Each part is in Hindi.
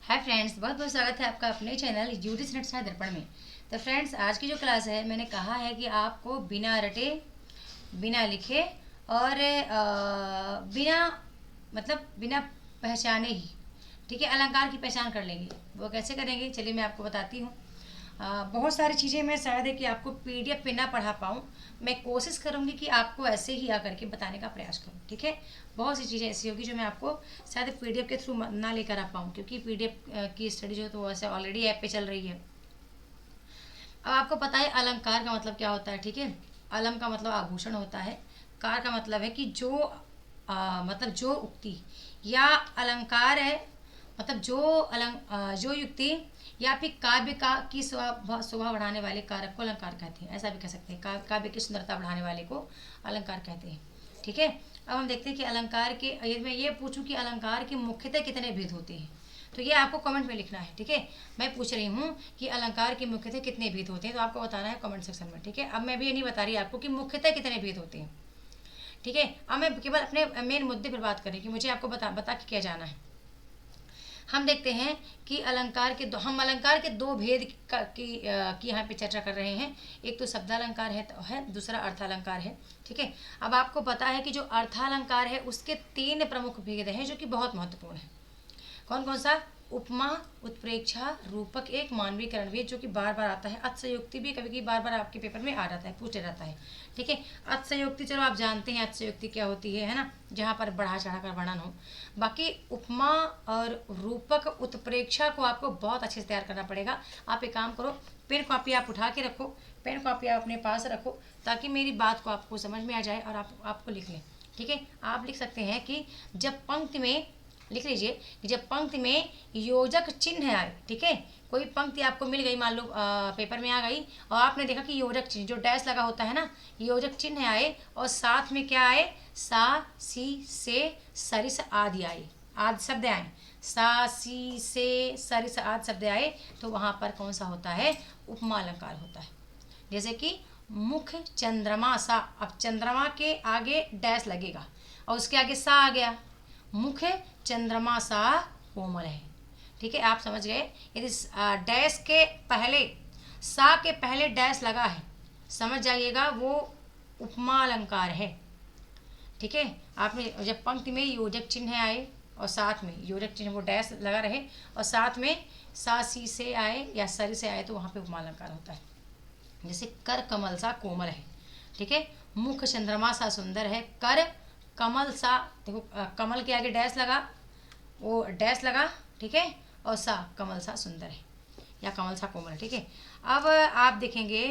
हाय फ्रेंड्स, बहुत बहुत स्वागत है आपका अपने चैनल यूडी स्टडी दर्पण में। तो फ्रेंड्स, आज की जो क्लास है मैंने कहा है कि आपको बिना रटे, बिना लिखे और बिना बिना पहचाने ही, ठीक है, अलंकार की पहचान कर लेंगे। वो कैसे करेंगे चलिए मैं आपको बताती हूँ। बहुत सारी चीज़ें मैं शायद है कि आपको पीडीएफ पे ना पढ़ा पाऊँ। मैं कोशिश करूँगी कि आपको ऐसे ही आकर के बताने का प्रयास करूँ, ठीक है। बहुत सी चीज़ें ऐसी होगी जो मैं आपको शायद पीडीएफ के थ्रू ना लेकर आ पाऊँ, क्योंकि पीडीएफ की स्टडी जो है तो वैसे ऑलरेडी ऐप पे चल रही है। अब आपको पता है अलंकार का मतलब क्या होता है, ठीक है। अलम का मतलब आभूषण होता है। कार का मतलब है कि जो जो उक्ति या अलंकार है, मतलब जो युक्ति या फिर काव्य का की शोभा बढ़ाने वाले कारक को अलंकार कहते हैं। ऐसा भी कह सकते हैं, काव्य की सुंदरता बढ़ाने वाले को अलंकार कहते हैं, ठीक है। अब हम देखते हैं कि अलंकार के, यदि मैं ये पूछूं कि अलंकार के मुख्यतः कितने भेद होते हैं, तो ये आपको कमेंट में लिखना है, ठीक है। मैं पूछ रही हूँ कि अलंकार के मुख्यतः कितने भेद होते हैं, तो आपको बताना है कमेंट सेक्शन में, ठीक है। अब मैं भी ये नहीं बता रही आपको कि मुख्यतः कितने भेद होते हैं, ठीक है। अब मैं केवल अपने मेन मुद्दे पर बात करें कि मुझे आपको बता के क्या जाना है। हम देखते हैं कि हम अलंकार के दो भेद की यहाँ पे चर्चा कर रहे हैं। एक तो शब्दालंकार है, दूसरा अर्थालंकार है, ठीक है। अब आपको पता है कि जो अर्थालंकार है उसके तीन प्रमुख भेद हैं जो कि बहुत महत्वपूर्ण है। कौन कौन सा? उपमा, उत्प्रेक्षा, रूपक, एक मानवीकरण भी जो कि बार बार आता है। अतिशयोक्ति भी कभी कभी बार बार आपके पेपर में आ जाता है, पूछा जाता है, ठीक है। अतिशयोक्ति चलो आप जानते हैं अतिशयोक्ति क्या होती है ना, जहाँ पर बढ़ा चढ़ा कर वर्णन हो। बाकी उपमा और रूपक, उत्प्रेक्षा को आपको बहुत अच्छे से तैयार करना पड़ेगा। आप एक काम करो, पेन कॉपी आप उठा के रखो, पेन कॉपी आप अपने पास रखो, ताकि मेरी बात को आपको समझ में आ जाए और आपको लिख लें, ठीक है। आप लिख सकते हैं कि जब पंक्ति में, लिख लीजिए कि जब पंक्ति में योजक चिन्ह आए, ठीक है। कोई पंक्ति आपको मिल गई, मान लो पेपर में आ गई और आपने देखा कि योजक चिन्ह जो डैश लगा होता है ना, योजक चिन्ह आए और साथ में क्या आए? सा, सी, से, सरिस आदि आए, आदि शब्द आए। सा, सी, से, सरिस आदि शब्द आए, तो वहां पर कौन सा होता है? उपमा अलंकार होता है। जैसे कि मुख चंद्रमा सा, अब चंद्रमा के आगे डैश लगेगा और उसके आगे सा आ गया, मुख चंद्रमा सा कोमल है, ठीक है। आप समझ गए। यदि डैश के पहले, सा के पहले डैश लगा है, समझ जाइएगा वो उपमा अलंकार है, ठीक है। आपने जब पंक्ति में योजक चिन्ह आए और साथ में योजक चिन्ह वो डैश लगा रहे और साथ में सा, सी से आए या सर से आए, तो वहाँ पे उपमा अलंकार होता है। जैसे कर कमल सा कोमल है, ठीक है। मुख चंद्रमा सा सुंदर है, कर कमल सा, देखो कमल के आगे डैश लगा, वो डैश लगा, ठीक है, और सा कमल सा सुंदर है या कमल सा कोमल है, ठीक है। अब आप देखेंगे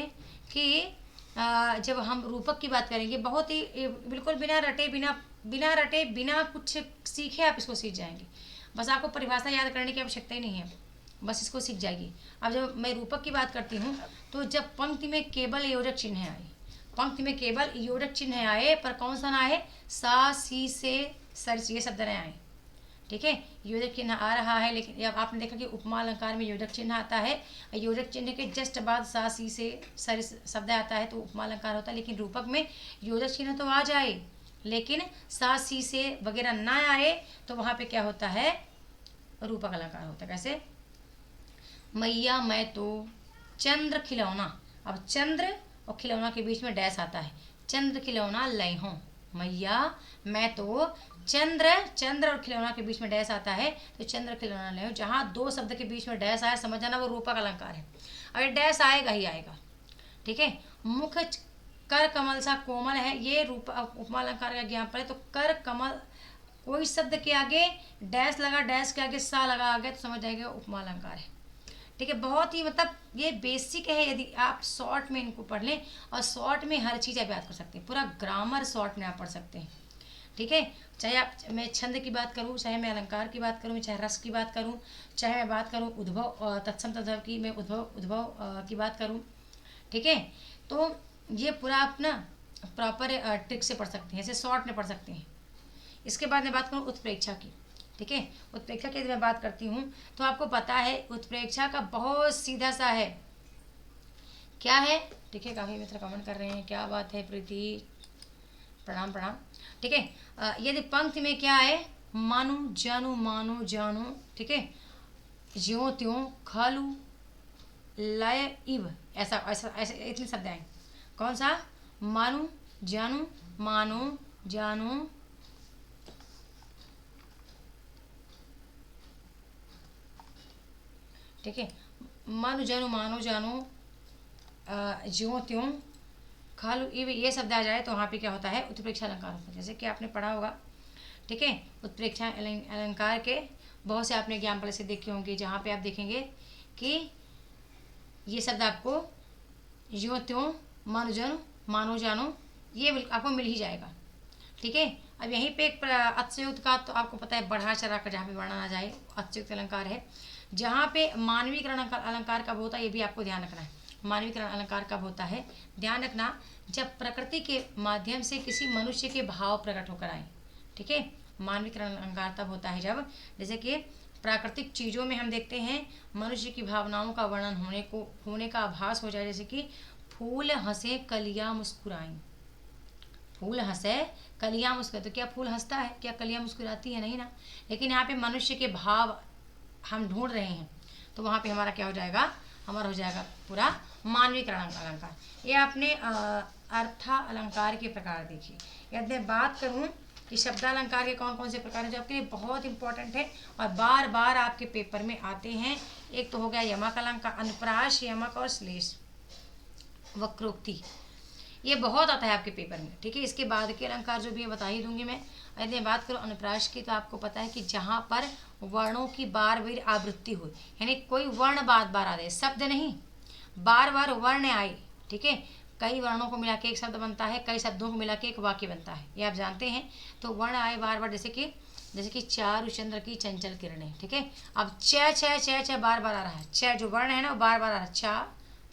कि जब हम रूपक की बात करेंगे, बहुत ही बिल्कुल बिना कुछ सीखे आप इसको सीख जाएंगे। बस आपको परिभाषा याद करने की आवश्यकता ही नहीं है, बस इसको सीख जाएगी। अब जब मैं रूपक की बात करती हूँ, तो जब पंक्ति में केवल योजक चिन्ह आए, पंक्ति में केवल योजक चिन्ह आए पर कौन सा ना आए? सा, सी, से, सर, ये शब्द न आए, ठीक है। योजक चिन्ह आ रहा है, लेकिन अब आपने देखा कि उपमा अलंकार में योजक चिन्ह आता है, योजक चिन्ह के जस्ट बाद सा, सी, से, सर शब्द आता है, तो उपमा अलंकार होता है। लेकिन रूपक में योजक चिन्ह तो आ जाए लेकिन सा, सी, से वगैरह ना आए, तो वहाँ पे क्या होता है? रूपक अलंकार होता है। कैसे? मैया मैं तो चंद्र खिलौना, अब चंद्र और खिलौना के बीच में डैश आता है, चंद्र खिलौना लय हूँ। मैया मैं तो चंद्र, चंद्र और खिलौना के बीच में डैश आता है, तो चंद्र खिलौना लय हूँ। जहाँ दो शब्द के बीच में डैश आया, समझ जाना वो रूपक अलंकार है। अगर डैश आएगा ही आएगा, ठीक है। मुख कर कमल सा कोमल है, ये रूप उपमा अलंकार का ज्ञापन है। तो कर कमल, कोई शब्द के आगे डैश लगा, डैश के आगे सा लगा आ गया, तो समझ जाएगा उपमा अलंकार है, ठीक है। बहुत ही ये बेसिक है, यदि आप शॉर्ट में इनको पढ़ लें, और शॉर्ट में हर चीज़ आप याद कर सकते हैं, पूरा ग्रामर शॉर्ट में आप पढ़ सकते हैं, ठीक है। चाहे आप, मैं छंद की बात करूँ, चाहे मैं अलंकार की बात करूँ, चाहे रस की बाबात करूँ, चाहे मैं बात करूँ उद्भव तत्सम तद्भव की, मैं उद्भव की बात करूँ, ठीक है। तो ये पूरा आप ना प्रॉपर ट्रिक से पढ़ सकते हैं, ऐसे शॉर्ट में पढ़ सकते हैं। इसके बाद मैं बात करूँ उत्प्रेक्षा की, ठीक है। उत्प्रेक्षा की यदि मैं बात करती हूँ, तो आपको पता है उत्प्रेक्षा का बहुत सीधा सा है, क्या है, ठीक है। काफ़ी मित्र कमेंट कर रहे हैं, क्या बात है प्रीति, प्रणाम प्रणाम, ठीक है। यदि पंक्ति में क्या है? मानू जानू, मानो जानू, ठीक है। ज्यों त्यों खालू लय इव, ऐसा ऐसा ऐसे इतने शब्द आए। कौन सा? मानू जानू, मानो जानो, ठीक है। मानो जानू, मानो जानो, ज्यों त्यों खालू इव, ये शब्द आ जाए तो वहाँ पे क्या होता है? उत्प्रेक्षा अलंकार होता है। जैसे कि आपने पढ़ा होगा, ठीक है। उत्प्रेक्षा अलंकार के बहुत से आपने एग्जाम्पल से देखे होंगे, जहाँ पे आप देखेंगे कि ये शब्द आपको ज्यों त्यों, मानो जानो, मानो जानो, ये आपको मिल ही जाएगा, ठीक है। अब यहीं पे एक अतिशयोक्त का तो आपको पता है बढ़ा चढ़ा कर जहाँ पे वर्णन आ जाए अतिशयोक्त अलंकार है। जहाँ पे मानवीकरण अलंकार कब होता है ये भी आपको ध्यान रखना है। मानवीकरण अलंकार कब होता है? ध्यान रखना, जब प्रकृति के माध्यम से किसी मनुष्य के भाव प्रकट होकर आए, ठीक है। मानवीकरण अलंकार तब होता है जब, जैसे कि प्राकृतिक चीज़ों में हम देखते हैं मनुष्य की भावनाओं का वर्णन होने का आभास हो जाए। जैसे कि फूल हंसे कलियां मुस्कुराई, फूल हंसे कलियां मुस्कुराई, तो क्या फूल हंसता है? क्या कलियां मुस्कुराती है? नहीं ना। लेकिन यहाँ पे मनुष्य के भाव हम ढूंढ रहे हैं, तो वहाँ पे हमारा क्या हो जाएगा? हमारा हो जाएगा पूरा मानवीकरण अलंकार। ये आपने अर्था अलंकार के प्रकार देखिए। यदि मैं बात करूँ कि शब्दालंकार के कौन कौन से प्रकार हैं जो आपके लिए बहुत इंपॉर्टेंट है और बार बार आपके पेपर में आते हैं, एक तो हो गया यमक अलंकार, अनुप्रास, यमक और श्लेष, वक्रोक्ति, ये बहुत आता है आपके पेपर में, ठीक है। इसके बाद के अलंकार जो भी है बता ही दूंगी मैं। यदि बात करूँ अनुप्रास की, तो आपको पता है कि जहाँ पर वर्णों की बार बार आवृत्ति हो, यानी कोई वर्ण बार बार आ जाए, शब्द नहीं, बार बार वर्ण आए, ठीक है। कई वर्णों को मिला के एक शब्द बनता है, कई शब्दों को मिला के एक वाक्य बनता है, ये आप जानते हैं। तो वर्ण आए बार बार, जैसे कि चारु चंद्र की चंचल किरणें, ठीक है। अब च छ छ छ बार बार आ रहा है, छ जो वर्ण है ना वो बार बार आ रहा है, चा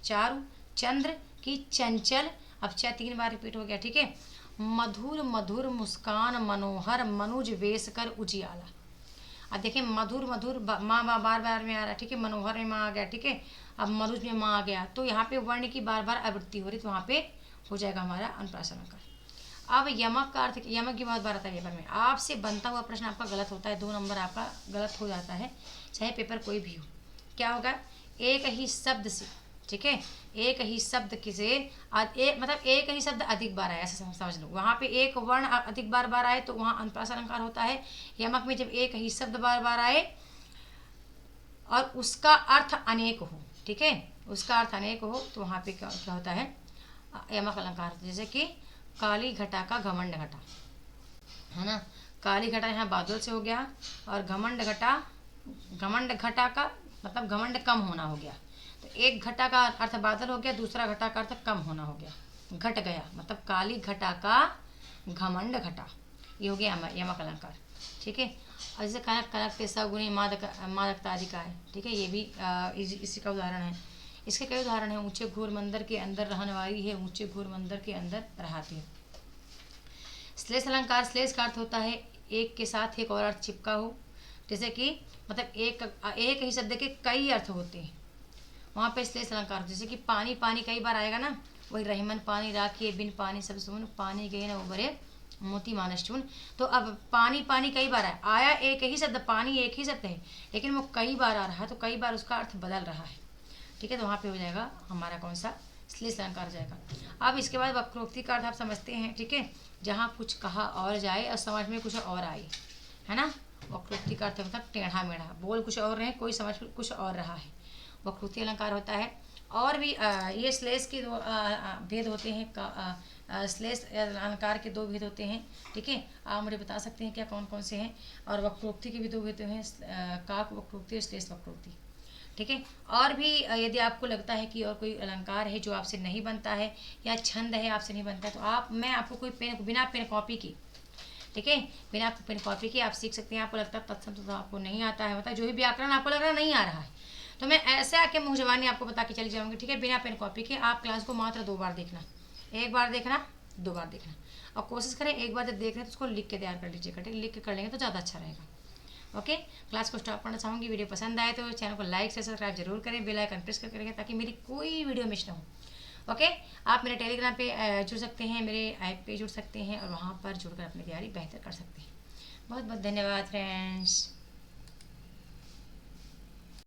चारु चंद्र की चंचल, अब छ 3 बार रिपीट हो गया, ठीक है। मधुर मधुर मुस्कान मनोहर मनुज वेश कर उजियाला, अब देखिए मधुर मधुर माँ बार बार में आ रहा है, ठीक है। मनोहर में माँ आ गया, ठीक है। अब मनुज में माँ आ गया, तो यहाँ पे वर्ण की बार बार आवृत्ति हो रही, तो वहाँ पे हो जाएगा हमारा अनुप्रास अलंकार। अब यमक का अर्थ, यमक की बहुत बार आता है पेपर में, आपसे बनता हुआ प्रश्न आपका गलत होता है, 2 नंबर आपका गलत हो जाता है, चाहे पेपर कोई भी हो। क्या होगा? एक ही शब्द से, ठीक है, एक ही शब्द किसे मतलब एक ही शब्द अधिक बार आए, ऐसा समझ लो। वहाँ पे एक वर्ण अधिक बार बार आए तो वहाँ अनुप्रास अलंकार होता है। यमक में जब एक ही शब्द बार बार आए और उसका अर्थ अनेक हो, ठीक है, उसका अर्थ अनेक हो, तो वहाँ पे क्या होता है? यमक अलंकार। जैसे कि काली घटा का घमंड घटा, है ना। काली घटा यहाँ बादल से हो गया, और घमंड घटा का मतलब घमंड कम होना हो गया। तो एक घटा का अर्थ बादल हो गया, दूसरा घटा का अर्थ कम होना हो गया, घट गया, मतलब काली घटा का घमंड घटा, ये हो गया यमक अलंकार, ठीक है। और जैसे कनक कनक ते सगुनी मादकता आदि का है, ठीक है, ये भी इसी का उदाहरण है। इसके कई उदाहरण हैं। ऊंचे घोर मंदिर के अंदर रहने वाली है, ऊंचे घोर मंदिर के अंदर रहती है। श्लेष अलंकार, श्लेष का अर्थ होता है एक के साथ एक और अर्थ चिपका हो, जैसे कि मतलब एक ही शब्द के कई अर्थ होते हैं, वहाँ पे श्लेष अलंकार। जैसे कि पानी पानी कई बार आएगा ना, वही रहीमन पानी राखिए बिन पानी सब सुन, पानी गए ना उबरे मोती मानस चून। तो अब पानी पानी कई बार आया, एक ही शब्द, पानी एक ही शब्द है, लेकिन वो कई बार आ रहा है, तो कई बार उसका अर्थ बदल रहा है, ठीक है। तो वहाँ पे हो जाएगा हमारा कौन सा? श्लेष अलंकार हो जाएगा। अब इसके बाद वक्रोक्ति का अर्थ आप समझते हैं, ठीक है, जहाँ कुछ कहा और जाए और समझ में कुछ और आए, है ना। वक्रोक्ति का अर्थ मतलब टेढ़ा मेढ़ा, बोल कुछ और रहे, कोई समझ कुछ और रहा है, वक्रोक्ति अलंकार होता है। और भी ये श्लेष के 2 भेद होते हैं, श्लेष अलंकार के 2 भेद होते हैं, ठीक है। आप मुझे बता सकते हैं क्या कौन कौन से हैं? और वक्रोक्ति के भी 2 भेद हैं, काक वक्रोक्ति और श्लेष वक्रोक्ति, ठीक है। और भी यदि आपको लगता है कि और कोई अलंकार है जो आपसे नहीं बनता है, या छंद है आपसे नहीं बनता है, तो मैं आपको कोई बिना पेन कॉपी की, ठीक है, बिना पेन कॉपी के आप सीख सकते हैं। आपको लगता है तत्सम तो आपको नहीं आता है, मतलब जो भी व्याकरण आपको लग रहा है नहीं आ रहा है, तो मैं ऐसे आके मुँह जबानी आपको बता के चली जाऊँगी, ठीक है, बिना पेन कॉपी के। आप क्लास को मात्र 2 बार देखना, 1 बार देखना, 2 बार देखना, और कोशिश करें एक बार जब देख रहे हैं तो उसको लिख के तैयार कर लीजिएगा, ठीक है, लिख के कर लेंगे तो ज़्यादा अच्छा रहेगा। ओके, क्लास को स्टॉप करना चाहूँगी। वीडियो पसंद आए तो चैनल को लाइक से सब्सक्राइब जरूर करें, बेल आइकन प्रेस करके रखें ताकि मेरी कोई वीडियो मिस ना हो। ओके, आप मेरे टेलीग्राम पे जुड़ सकते हैं, मेरे ऐप पे जुड़ सकते हैं, और वहाँ पर जुड़कर अपनी तैयारी बेहतर कर सकते हैं। बहुत बहुत धन्यवाद फ्रेंड्स।